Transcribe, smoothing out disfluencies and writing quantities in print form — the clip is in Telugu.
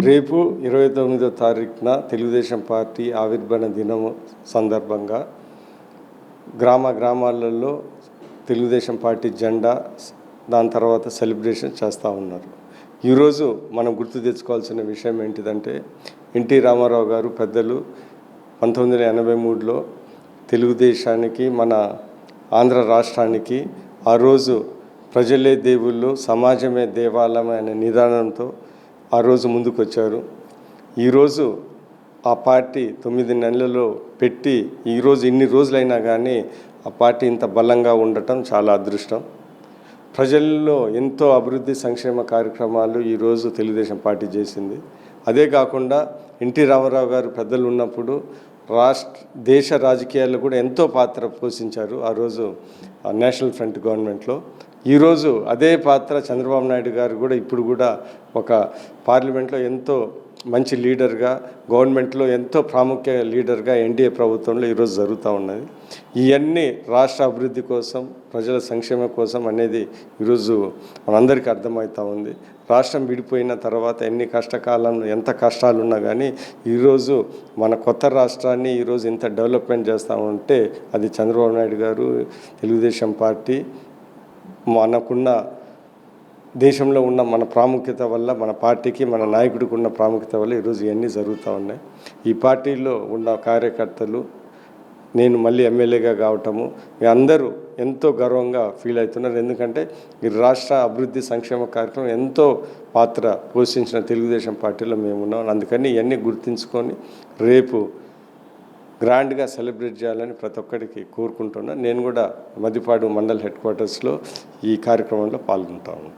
రేపు 29వ తారీఖున తెలుగుదేశం పార్టీ ఆవిర్భావ దినము సందర్భంగా గ్రామాలలో తెలుగుదేశం పార్టీ జెండా దాని తర్వాత సెలబ్రేషన్ చేస్తూ ఉన్నారు. ఈరోజు మనం గుర్తు తెచ్చుకోవాల్సిన విషయం ఏంటిదంటే ఎన్టీ రామారావు గారు పెద్దలు 1983లో తెలుగుదేశానికి మన ఆంధ్ర రాష్ట్రానికి ఆ రోజు ప్రజలే దేవుళ్ళు సమాజమే దేవాలయం అనే నిదానంతో ఆ రోజు ముందుకు వచ్చారు. ఈరోజు ఆ పార్టీ 9 నెలల్లో పెట్టి ఈరోజు ఇన్ని రోజులైనా కానీ ఆ పార్టీ ఇంత బలంగా ఉండటం చాలా అదృష్టం. ప్రజల్లో ఎంతో అభివృద్ధి సంక్షేమ కార్యక్రమాలు ఈరోజు తెలుగుదేశం పార్టీ చేసింది. అదే కాకుండా ఎన్టీ రామారావు గారు పెద్దలు ఉన్నప్పుడు దేశ రాజకీయాల్లో కూడా ఎంతో పాత్ర పోషించారు. ఆ రోజు నేషనల్ ఫ్రంట్ గవర్నమెంట్లో ఈరోజు అదే పాత్ర చంద్రబాబు నాయుడు గారు కూడా ఇప్పుడు కూడా ఒక పార్లమెంట్లో ఎంతో మంచి లీడర్గా, గవర్నమెంట్లో ఎంతో ప్రాముఖ్య లీడర్గా ఎన్డీఏ ప్రభుత్వంలో ఈరోజు జరుగుతూ ఉన్నది. ఇవన్నీ రాష్ట్ర అభివృద్ధి కోసం, ప్రజల సంక్షేమం కోసం అనేది ఈరోజు మనందరికీ అర్థమవుతూ ఉంది. రాష్ట్రం విడిపోయిన తర్వాత ఎంత కష్టాలు ఉన్నా కానీ ఈరోజు మన కొత్త రాష్ట్రాన్ని ఈరోజు ఇంత డెవలప్మెంట్ చేస్తూ ఉంటే అది చంద్రబాబు నాయుడు గారు, తెలుగుదేశం పార్టీ, మనకున్న దేశంలో ఉన్న మన ప్రాముఖ్యత వల్ల, మన పార్టీకి మన నాయకుడికి ఉన్న ప్రాముఖ్యత వల్ల ఈరోజు ఇవన్నీ జరుగుతూ ఉన్నాయి. ఈ పార్టీలో ఉన్న కార్యకర్తలు, నేను మళ్ళీ ఎమ్మెల్యేగా కావటము అందరూ ఎంతో గర్వంగా ఫీల్ అవుతున్నారు. ఎందుకంటే ఈ రాష్ట్ర అభివృద్ధి సంక్షేమ కార్యక్రమం ఎంతో పాత్ర పోషించిన తెలుగుదేశం పార్టీలో మేము ఉన్నాం. అందుకని ఇవన్నీ గుర్తుంచుకొని రేపు గ్రాండ్గా సెలబ్రేట్ చేయాలని ప్రతి ఒక్కరికి కోరుకుంటున్నాను. నేను కూడా మదిపాడు మండల్ హెడ్ క్వార్టర్స్లో ఈ కార్యక్రమంలో పాల్గొంటాను.